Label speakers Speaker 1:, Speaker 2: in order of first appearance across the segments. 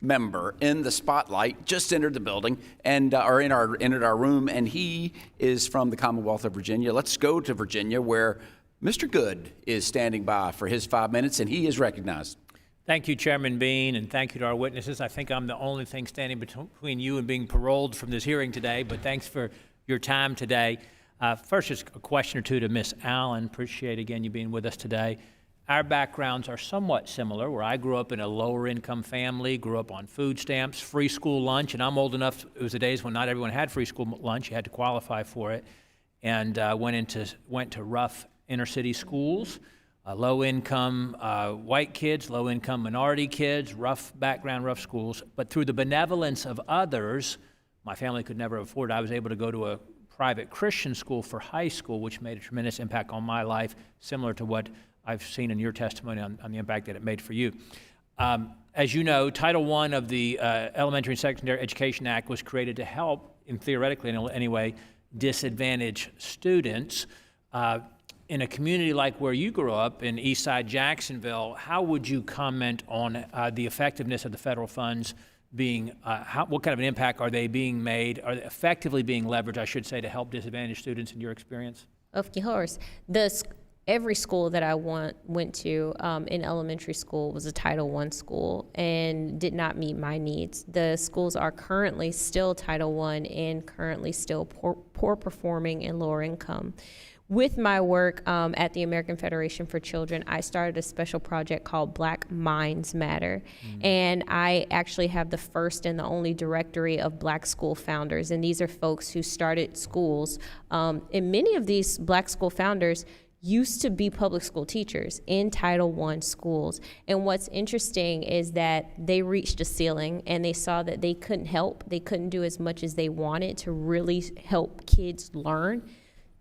Speaker 1: member in the spotlight just entered the building and entered our room, and he is from the Commonwealth of Virginia. Let's go to Virginia, where Mr. Good is standing by for his 5 minutes, and he is recognized.
Speaker 2: Thank you, Chairman Bean, and thank you to our witnesses. I think I'm the only thing standing between you and being paroled from this hearing today, but thanks for your time today. First, just a question or two to Ms. Allen. Appreciate, again, you being with us today. Our backgrounds are somewhat similar, where I grew up in a lower income family, grew up on food stamps, free school lunch, and I'm old enough, it was the days when not everyone had free school lunch, you had to qualify for it, and went to rough inner city schools, low income white kids, low income minority kids, rough background, rough schools. But through the benevolence of others, my family could never afford it. I was able to go to a private Christian school for high school, which made a tremendous impact on my life, similar to what I've seen in your testimony on the impact that it made for you. As you know, Title I of the Elementary and Secondary Education Act was created to help, theoretically anyway, disadvantaged students. In a community like where you grew up, in Eastside Jacksonville, how would you comment on the effectiveness of the federal funds being, what kind of an impact are they being made, are they effectively being leveraged, I should say, to help disadvantaged students in your experience?
Speaker 3: Of course. Every school that I went to in elementary school was a Title I school and did not meet my needs. The schools are currently still Title I and currently still poor performing and lower income. With my work at the American Federation for Children, I started a special project called Black Minds Matter. And I actually have the first and the only directory of Black school founders. And these are folks who started schools. And many of these Black school founders used to be public school teachers in Title I schools. And what's interesting is that they reached a ceiling and they saw that they couldn't help. They couldn't do as much as they wanted to really help kids learn.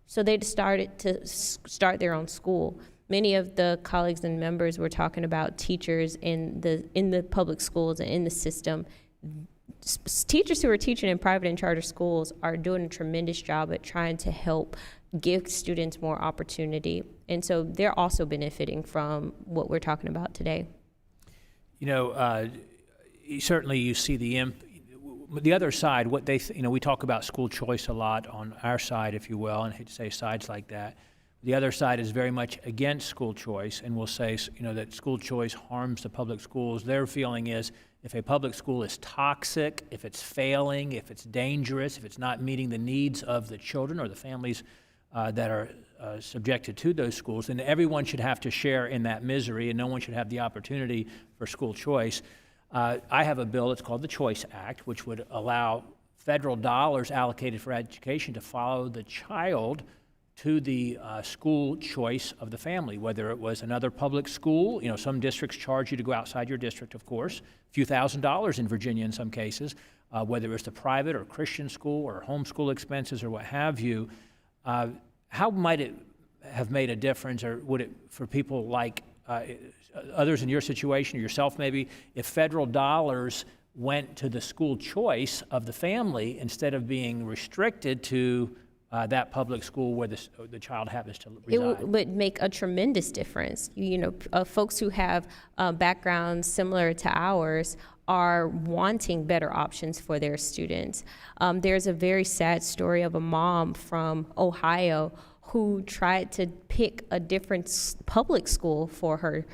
Speaker 3: So they decided to start their own school. Many of the colleagues and members were talking about teachers in the public schools and in the system. Teachers who are teaching in private and charter schools are doing a tremendous job at trying to help give students more opportunity. And so they're also benefiting from what we're talking about today.
Speaker 2: You know, certainly you see the other side, what they, we talk about school choice a lot on our side, if you will, and I hate to say sides like that. The other side is very much against school choice and will say, that school choice harms the public schools. Their feeling is if a public school is toxic, if it's failing, if it's dangerous, if it's not meeting the needs of the children or the families that are subjected to those schools, then everyone should have to share in that misery and no one should have the opportunity for school choice. I have a bill, it's called the Choice Act, which would allow federal dollars allocated for education to follow the child to the school choice of the family, whether it was another public school. Some districts charge you to go outside your district, of course, a few $1,000s in Virginia in some cases, whether it's the private or Christian school or homeschool expenses or what have you. How might it have made a difference, or would it, for people like others in your situation, or yourself maybe, if federal dollars went to the school choice of the family instead of being restricted to that public school where the child happens to reside?
Speaker 3: It would make a tremendous difference. Folks who have backgrounds similar to ours are wanting better options for their students. There's a very sad story of a mom from Ohio who tried to pick a different public school for her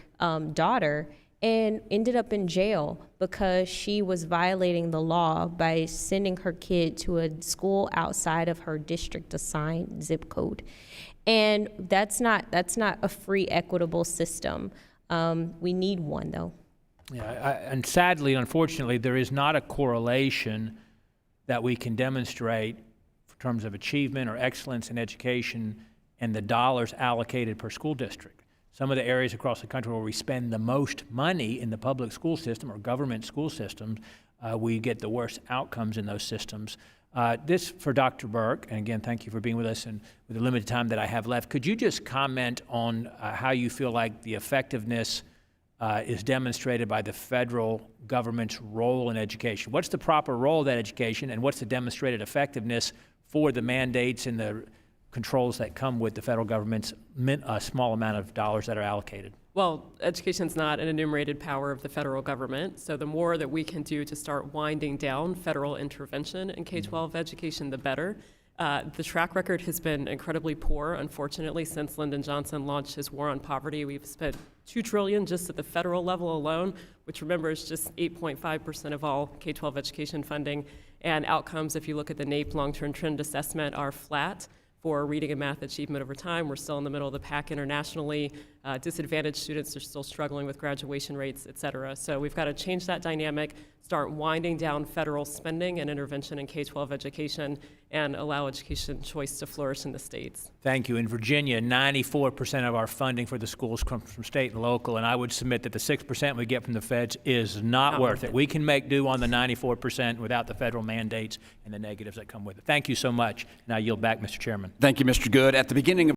Speaker 3: daughter and ended up in jail because she was violating the law by sending her kid to a school outside of her district assigned zip code. And that's not a free, equitable system. We need one, though.
Speaker 2: Yeah, and sadly, unfortunately, there is not a correlation that we can demonstrate in terms of achievement or excellence in education and the dollars allocated per school district. Some of the areas across the country where we spend the most money in the public school system or government school systems, we get the worst outcomes in those systems. This for Dr. Burke, and again, thank you for being with us, and with the limited time that I have left, could you just comment on how you feel like the effectiveness is demonstrated by the federal government's role in education? What's the proper role of that education, and what's the demonstrated effectiveness for the mandates and the controls that come with the federal government's small amount of dollars that are allocated?
Speaker 4: Well, education's not an enumerated power of the federal government, so the more that we can do to start winding down federal intervention in K-12 education, the better. The track record has been incredibly poor, unfortunately, since Lyndon Johnson launched his war on poverty. We've spent $2 trillion just at the federal level alone, which remember is just 8.5% of all K-12 education funding. And outcomes, if you look at the NAEP long-term trend assessment, are flat for reading and math achievement over time. We're still in the middle of the pack internationally. Disadvantaged students are still struggling with graduation rates, et cetera. So we've got to change that dynamic, start winding down federal spending and intervention in K-12 education, and allow education choice to flourish in the states.
Speaker 2: Thank you. In Virginia, 94% of our funding for the schools comes from state and local, and I would submit that the 6% we get from the feds is not worth it. We can make do on the 94% without the federal mandates and the negatives that come with it. Thank you so much. Now I yield back, Mr. Chairman.
Speaker 1: Thank you, Mr. Good. At the beginning of